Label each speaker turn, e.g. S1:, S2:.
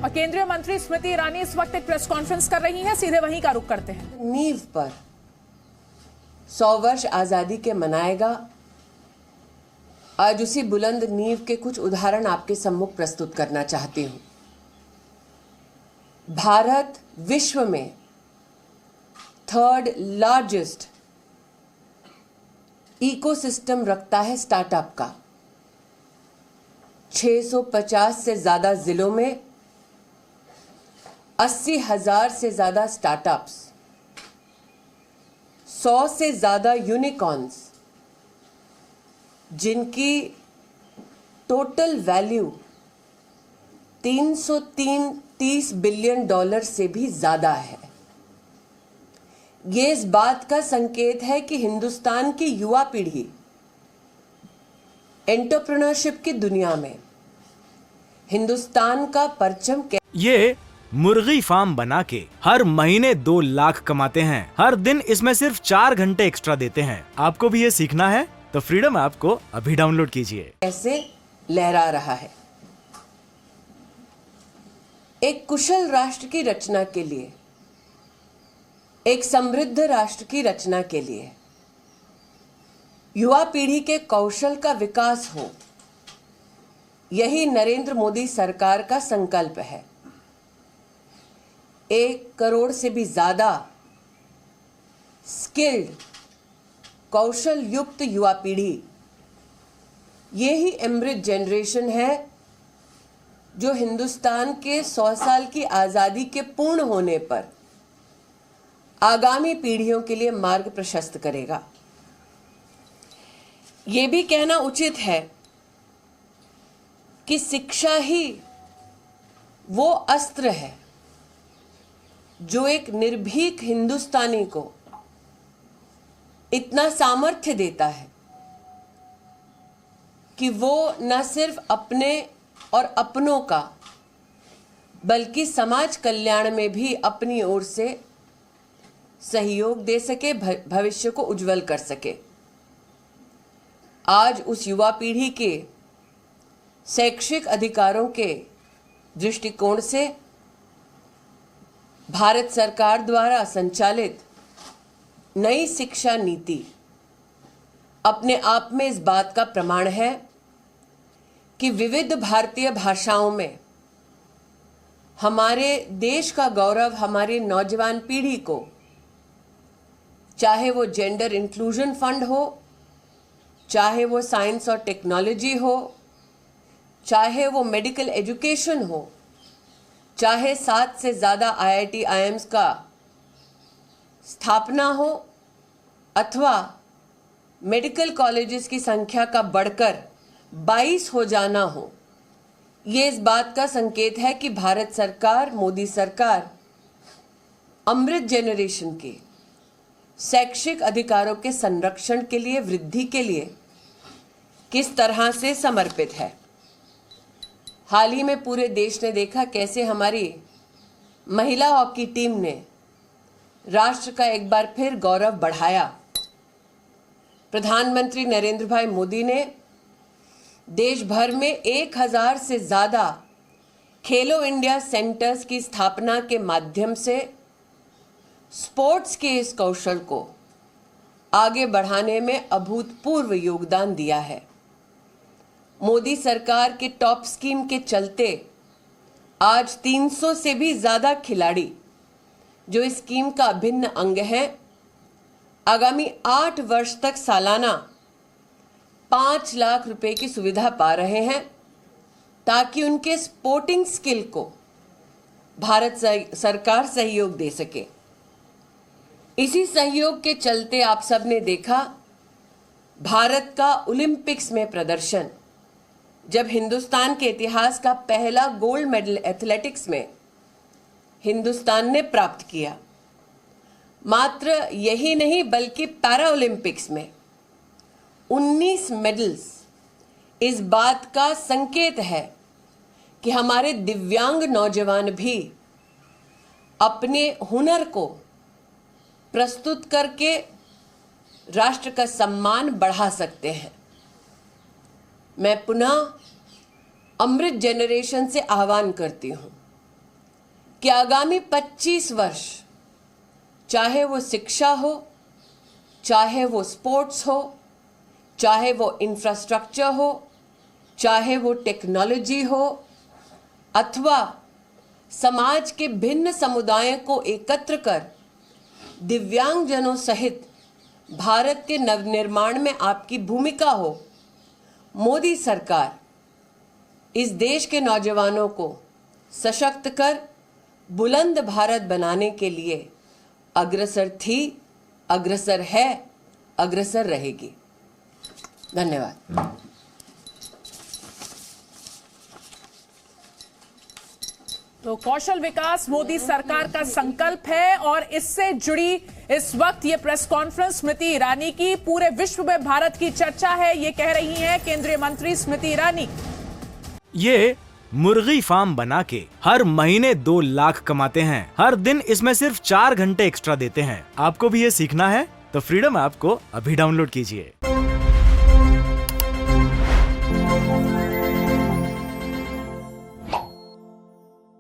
S1: और केंद्रीय मंत्री स्मृति ईरानी इस वक्त एक प्रेस कॉन्फ्रेंस कर रही हैं, सीधे वहीं का रुख करते हैं।
S2: नींव पर 100 वर्ष आजादी के मनाएगा। आज उसी बुलंद नींव के कुछ उदाहरण आपके सम्मुख प्रस्तुत करना चाहती हूं। भारत विश्व में 3rd लार्जेस्ट इकोसिस्टम रखता है स्टार्टअप का। 650 से ज्यादा जिलों में 80,000 से ज्यादा स्टार्टअप्स, 100 से ज्यादा यूनिकॉर्न्स, जिनकी टोटल वैल्यू $330 बिलियन से भी ज्यादा है। ये इस बात का संकेत है कि हिंदुस्तान की युवा पीढ़ी एंटरप्रेन्योरशिप की दुनिया में हिंदुस्तान का परचम
S3: ये मुर्गी फार्म बना के हर महीने 2 लाख कमाते हैं। हर दिन इसमें सिर्फ 4 घंटे एक्स्ट्रा देते हैं। आपको भी ये सीखना है तो फ्रीडम ऐप को अभी डाउनलोड कीजिए।
S2: कैसे लहरा रहा है। एक कुशल राष्ट्र की रचना के लिए, एक समृद्ध राष्ट्र की रचना के लिए युवा पीढ़ी के कौशल का विकास हो, यही नरेंद्र मोदी सरकार का संकल्प है। 1 करोड़ से भी ज्यादा स्किल्ड, कौशल युक्त युवा पीढ़ी, ये ही अमृत जनरेशन है जो हिंदुस्तान के 100 साल की आजादी के पूर्ण होने पर आगामी पीढ़ियों के लिए मार्ग प्रशस्त करेगा। ये भी कहना उचित है कि शिक्षा ही वो अस्त्र है जो एक निर्भीक हिंदुस्तानी को इतना सामर्थ्य देता है कि वो न सिर्फ अपने और अपनों का बल्कि समाज कल्याण में भी अपनी ओर से सहयोग दे सके, भविष्य को उज्जवल कर सके। आज उस युवा पीढ़ी के शैक्षिक अधिकारों के दृष्टिकोण से भारत सरकार द्वारा संचालित नई शिक्षा नीति अपने आप में इस बात का प्रमाण है कि विविध भारतीय भाषाओं में हमारे देश का गौरव हमारे नौजवान पीढ़ी को, चाहे वो जेंडर इंक्लूजन फंड हो, चाहे वो साइंस और टेक्नोलॉजी हो, चाहे वो मेडिकल एजुकेशन हो, चाहे 7 से ज्यादा IIT IIMs का स्थापना हो, अथवा मेडिकल कॉलेजेस की संख्या का बढ़कर 22 हो जाना हो, ये इस बात का संकेत है कि भारत सरकार, मोदी सरकार अमृत जनरेशन के शैक्षिक अधिकारों के संरक्षण के लिए, वृद्धि के लिए किस तरह से समर्पित है। हाल ही में पूरे देश ने देखा कैसे हमारी महिला हॉकी टीम ने राष्ट्र का एक बार फिर गौरव बढ़ाया। प्रधानमंत्री नरेंद्र भाई मोदी ने देश भर में 1000 से ज्यादा खेलो इंडिया सेंटर्स की स्थापना के माध्यम से स्पोर्ट्स के इस कौशल को आगे बढ़ाने में अभूतपूर्व योगदान दिया है। मोदी सरकार के टॉप स्कीम के चलते आज 300 से भी ज्यादा खिलाड़ी जो इस स्कीम का अभिन्न अंग है, आगामी 8 वर्ष तक सालाना 5 लाख रुपए की सुविधा पा रहे हैं, ताकि उनके स्पोर्टिंग स्किल को भारत सरकार सहयोग दे सके। इसी सहयोग के चलते आप सबने देखा भारत का ओलंपिक्स में प्रदर्शन, जब हिंदुस्तान के इतिहास का पहला गोल्ड मेडल एथलेटिक्स में हिंदुस्तान ने प्राप्त किया। मात्र यही नहीं बल्कि पैरा ओलंपिक्स में 19 मेडल्स इस बात का संकेत है कि हमारे दिव्यांग नौजवान भी अपने हुनर को प्रस्तुत करके राष्ट्र का सम्मान बढ़ा सकते हैं। मैं पुनः अमृत जनरेशन से आह्वान करती हूं कि आगामी 25 वर्ष, चाहे वो शिक्षा हो, चाहे वो स्पोर्ट्स हो, चाहे वो इंफ्रास्ट्रक्चर हो, चाहे वो टेक्नोलॉजी हो, अथवा समाज के भिन्न समुदायों को एकत्र कर दिव्यांगजनों सहित भारत के नवनिर्माण में आपकी भूमिका हो, मोदी सरकार इस देश के नौजवानों को सशक्त कर बुलंद भारत बनाने के लिए अग्रसर थी, अग्रसर है, अग्रसर रहेगी। धन्यवाद।
S1: तो कौशल विकास मोदी सरकार का संकल्प है और इससे जुड़ी इस वक्त ये प्रेस कॉन्फ्रेंस स्मृति ईरानी की पूरे विश्व में भारत की चर्चा है, ये कह रही हैं केंद्रीय मंत्री स्मृति ईरानी।
S3: ये मुर्गी फार्म बना के हर महीने 2 लाख कमाते हैं। हर दिन इसमें सिर्फ 4 घंटे एक्स्ट्रा देते हैं। आपको भी ये सीखना है तो फ्रीडम ऐप को अभी डाउनलोड कीजिए।